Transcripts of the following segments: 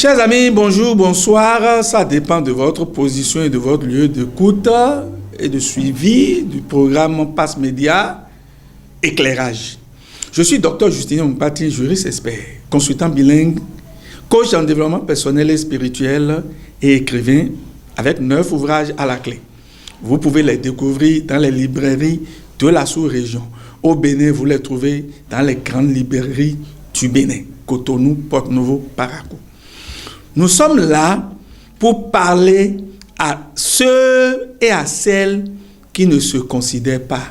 Chers amis, bonjour, bonsoir. Ça dépend de votre position et de votre lieu d'écoute et de suivi du programme Pass Média Éclairage. Je suis Dr Justinien Mpati, juriste expert, consultant bilingue, coach en développement personnel et spirituel et écrivain avec 9 ouvrages à la clé. Vous pouvez les découvrir dans les librairies de la sous-région. Au Bénin, vous les trouvez dans les grandes librairies du Bénin, Cotonou, Porte-Nouveau, Parakou. Nous sommes là pour parler à ceux et à celles qui ne se considèrent pas.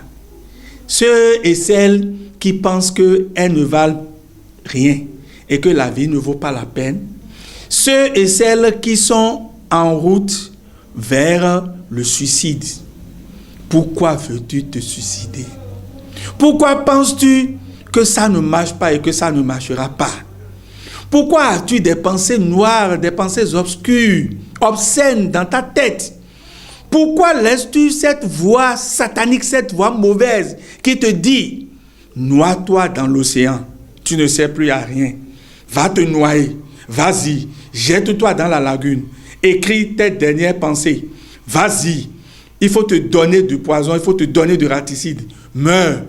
Ceux et celles qui pensent qu'elles ne valent rien et que la vie ne vaut pas la peine. Ceux et celles qui sont en route vers le suicide. Pourquoi veux-tu te suicider? Pourquoi penses-tu que ça ne marche pas et que ça ne marchera pas? Pourquoi as-tu des pensées noires, des pensées obscures, obscènes dans ta tête? Pourquoi laisses-tu cette voix satanique, cette voix mauvaise qui te dit « Noie-toi dans l'océan, tu ne sers plus à rien. Va te noyer, vas-y, jette-toi dans la lagune, écris tes dernières pensées, vas-y, il faut te donner du poison, il faut te donner du raticide, meurs. »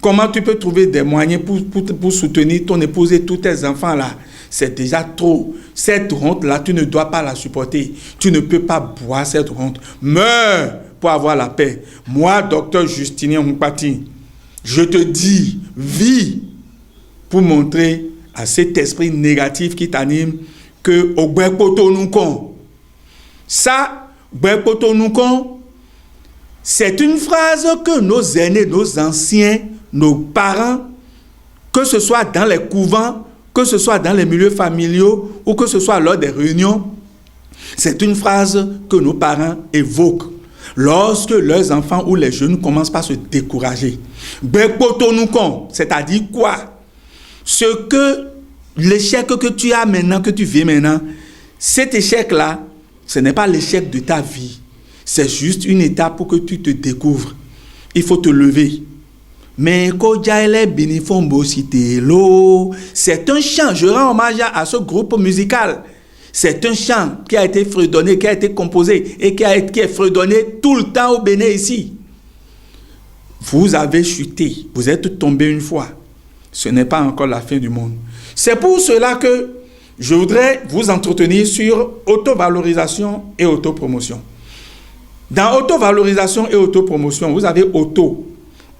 Comment tu peux trouver des moyens pour soutenir ton épouse et tous tes enfants là? C'est déjà trop. Cette honte-là, tu ne dois pas la supporter. Tu ne peux pas boire cette honte. Meurs pour avoir la paix. Moi, Dr Justinien Mpati, je te dis, vis pour montrer à cet esprit négatif qui t'anime que au Gbekotonoukon. Ça, Gbekotonoukon, c'est une phrase que nos aînés, nos anciens, nos parents, que ce soit dans les couvents, que ce soit dans les milieux familiaux ou que ce soit lors des réunions, c'est une phrase que nos parents évoquent lorsque leurs enfants ou les jeunes commencent par se décourager. Gbekotonoukon, c'est-à-dire quoi? L'échec que tu as maintenant, que tu vis maintenant, cet échec-là, ce n'est pas l'échec de ta vie. C'est juste une étape pour que tu te découvres. Il faut te lever. Mais c'est un chant, je rends hommage à ce groupe musical. C'est un chant qui a été fredonné, qui a été composé et qui est fredonné tout le temps au Bénin ici. Vous avez chuté, vous êtes tombé une fois. Ce n'est pas encore la fin du monde. C'est pour cela que je voudrais vous entretenir sur auto-valorisation et autopromotion. Dans auto-valorisation et autopromotion, vous avez auto.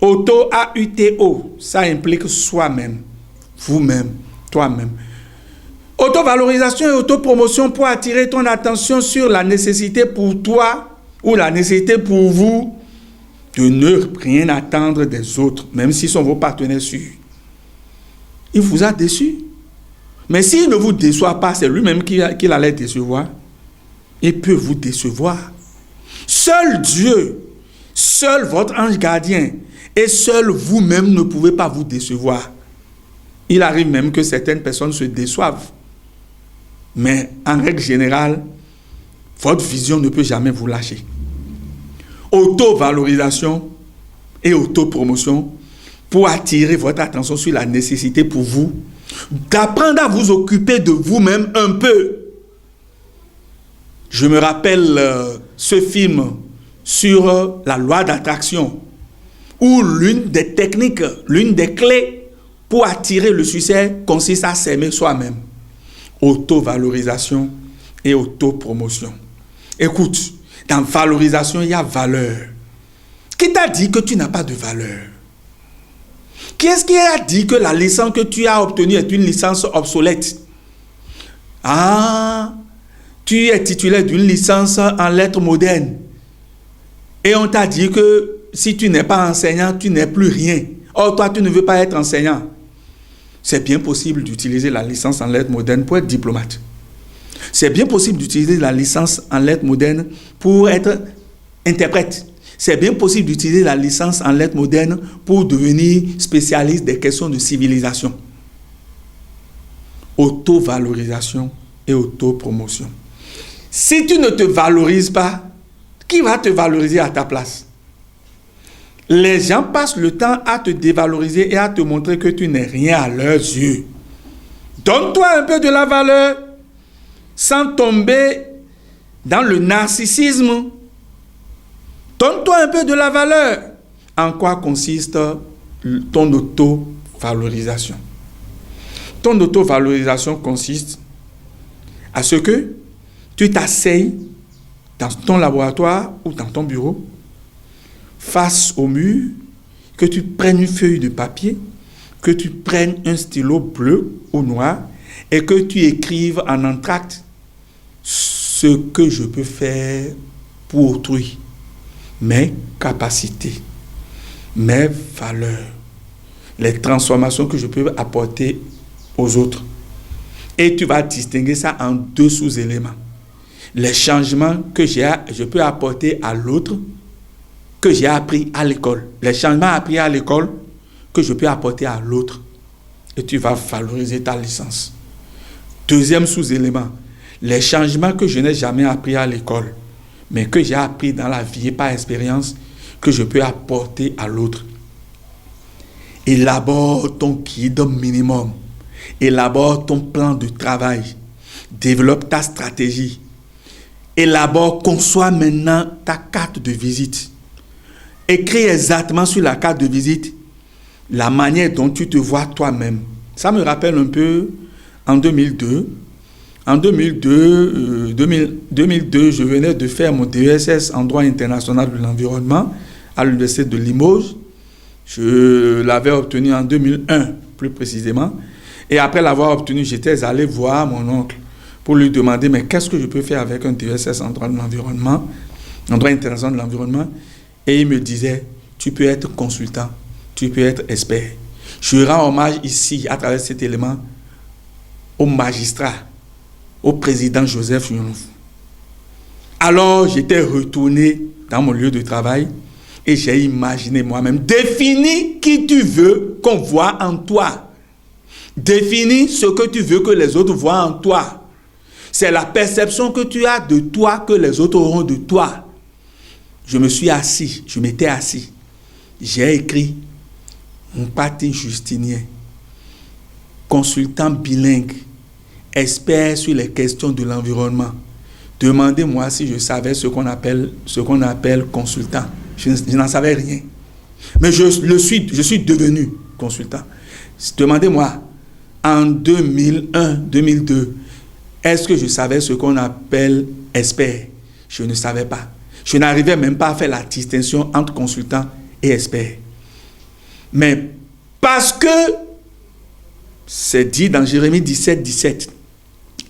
Auto, A-U-T-O, ça implique soi-même, vous-même, toi-même. Auto-valorisation et autopromotion pour attirer ton attention sur la nécessité pour toi ou la nécessité pour vous de ne rien attendre des autres, même s'ils sont vos partenaires sûrs. Il vous a déçu. Mais s'il ne vous déçoit pas, c'est lui-même qui allait décevoir. Il peut vous décevoir. Seul Dieu, seul votre ange gardien et seul vous-même ne pouvez pas vous décevoir. Il arrive même que certaines personnes se déçoivent. Mais en règle générale, votre vision ne peut jamais vous lâcher. Auto-valorisation et auto-promotion pour attirer votre attention sur la nécessité pour vous d'apprendre à vous occuper de vous-même un peu. Je me rappelle ce film sur la loi d'attraction, où l'une des techniques, l'une des clés pour attirer le succès consiste à s'aimer soi-même. Auto-valorisation et auto-promotion. Écoute, dans valorisation, il y a valeur. Qui t'a dit que tu n'as pas de valeur? Qui est-ce qui a dit que la licence que tu as obtenue est une licence obsolète? Ah, tu es titulaire d'une licence en lettres modernes. Et on t'a dit que si tu n'es pas enseignant, tu n'es plus rien. Or, toi, tu ne veux pas être enseignant. C'est bien possible d'utiliser la licence en lettres modernes pour être diplomate. C'est bien possible d'utiliser la licence en lettres modernes pour être interprète. C'est bien possible d'utiliser la licence en lettres modernes pour devenir spécialiste des questions de civilisation. Auto-valorisation et auto-promotion. Si tu ne te valorises pas, qui va te valoriser à ta place? Les gens passent le temps à te dévaloriser et à te montrer que tu n'es rien à leurs yeux. Donne-toi un peu de la valeur. sans tomber dans le narcissisme. Donne-toi un peu de la valeur. En quoi consiste ton auto-valorisation? Ton auto-valorisation consiste à ce que tu t'asseyes dans ton laboratoire ou dans ton bureau, face au mur, que tu prennes une feuille de papier, que tu prennes un stylo bleu ou noir et que tu écrives en entracte ce que je peux faire pour autrui, mes capacités, mes valeurs, les transformations que je peux apporter aux autres. Et tu vas distinguer ça en 2 sous-éléments. Les changements que je peux apporter à l'autre, que j'ai appris à l'école. Les changements appris à l'école que je peux apporter à l'autre. Et tu vas valoriser ta licence. 2e sous-élément, les changements que je n'ai jamais appris à l'école, mais que j'ai appris dans la vie et par expérience, que je peux apporter à l'autre. Élabore ton guide minimum. Élabore ton plan de travail. Développe ta stratégie. Élabore, conçois maintenant ta carte de visite. Écris exactement sur la carte de visite la manière dont tu te vois toi-même. Ça me rappelle un peu en 2002. En 2002, je venais de faire mon DESS en droit international de l'environnement à l'université de Limoges. Je l'avais obtenu en 2001, plus précisément. Et après l'avoir obtenu, j'étais allé voir mon oncle pour lui demander, mais qu'est-ce que je peux faire avec un DESS en droit de l'environnement, en droit international de l'environnement? Et il me disait, tu peux être consultant, tu peux être expert. Je rends hommage ici, à travers cet élément, au magistrat, au président Joseph Younouf. Alors, j'étais retourné dans mon lieu de travail et j'ai imaginé moi-même, définis qui tu veux qu'on voit en toi. Définis ce que tu veux que les autres voient en toi. C'est la perception que tu as de toi que les autres auront de toi. Je m'étais assis. J'ai écrit mon parti justinien, consultant bilingue, expert sur les questions de l'environnement. Demandez-moi si je savais ce qu'on appelle consultant. Je n'en savais rien. Mais je suis devenu consultant. Demandez-moi, en 2001, 2002, est-ce que je savais ce qu'on appelle expert? Je ne savais pas. Je n'arrivais même pas à faire la distinction entre consultant et expert. Mais parce que c'est dit dans Jérémie 17, 17,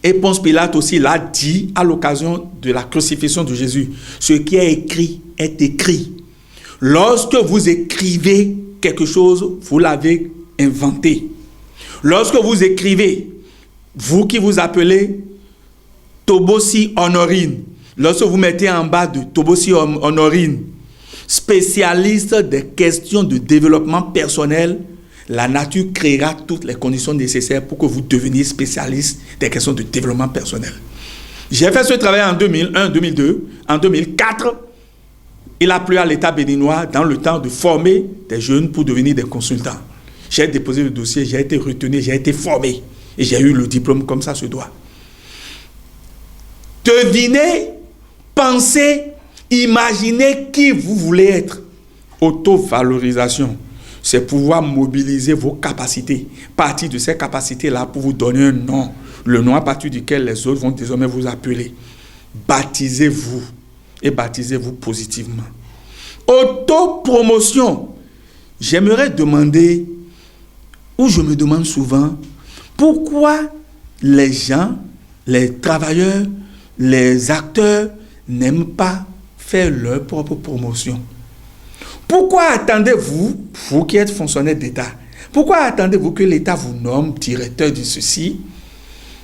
et Ponce Pilate aussi l'a dit à l'occasion de la crucifixion de Jésus, ce qui est écrit est écrit. Lorsque vous écrivez quelque chose, vous l'avez inventé. Lorsque vous écrivez, vous qui vous appelez Tobosi Honorine, lorsque vous mettez en bas de Tobosi Honorine, spécialiste des questions de développement personnel, la nature créera toutes les conditions nécessaires pour que vous deveniez spécialiste des questions de développement personnel. J'ai fait ce travail en 2001, 2002. En 2004, il a plu à l'État béninois dans le temps de former des jeunes pour devenir des consultants. J'ai déposé le dossier, j'ai été retenu, j'ai été formé. Et j'ai eu le diplôme comme ça se doit. Devinez, pensez, imaginez qui vous voulez être. Auto-valorisation. C'est pouvoir mobiliser vos capacités. Partir de ces capacités-là pour vous donner un nom. Le nom à partir duquel les autres vont désormais vous appeler. Baptisez-vous. Et baptisez-vous positivement. Autopromotion. J'aimerais demander, ou je me demande souvent, pourquoi les gens, les travailleurs, les acteurs n'aiment pas faire leur propre promotion? Pourquoi attendez-vous, vous qui êtes fonctionnaire d'État, pourquoi attendez-vous que l'État vous nomme directeur de ceci,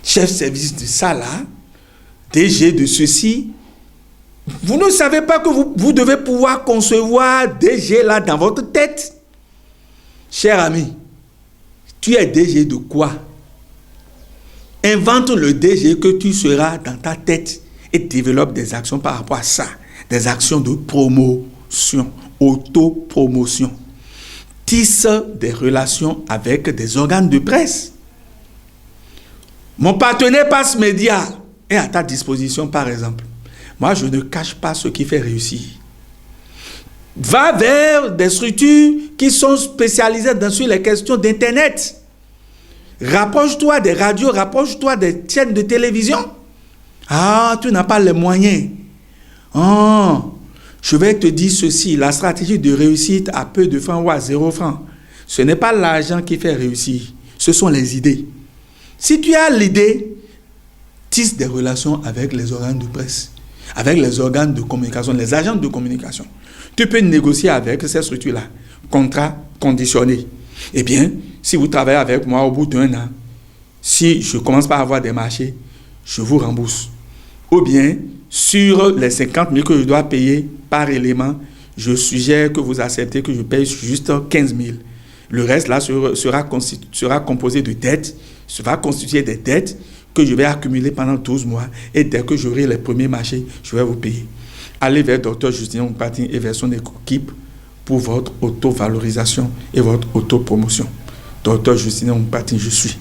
chef service de ça là, DG de ceci? Vous ne savez pas que vous devez pouvoir concevoir DG là dans votre tête? Cher ami, tu es DG de quoi? Invente le DG que tu seras dans ta tête et développe des actions par rapport à ça. Des actions de promotion, autopromotion. Tisse des relations avec des organes de presse. Mon partenaire Pass Média est à ta disposition, par exemple. Moi, je ne cache pas ce qui fait réussir. Va vers des structures qui sont spécialisées sur les questions d'Internet. Rapproche-toi des radios, rapproche-toi des chaînes de télévision. Ah, tu n'as pas les moyens. Ah, je vais te dire ceci, la stratégie de réussite à peu de francs ou à 0 francs, ce n'est pas l'argent qui fait réussir, ce sont les idées. Si tu as l'idée, tisse des relations avec les organes de presse, avec les organes de communication, les agents de communication. Tu peux négocier avec ces structures-là, contrat conditionné. Eh bien, si vous travaillez avec moi au bout d'1 an, si je commence par avoir des marchés, je vous rembourse. Ou bien, sur les 50 000 que je dois payer par élément, je suggère que vous acceptez que je paye juste 15 000. Le reste, là, sera composé de dettes, va constituer des dettes que je vais accumuler pendant 12 mois. Et dès que j'aurai les premiers marchés, je vais vous payer. Allez vers Dr Justin Mpating et vers son équipe pour votre auto-valorisation et votre auto-promotion. Dr Justin Mpating, je suis.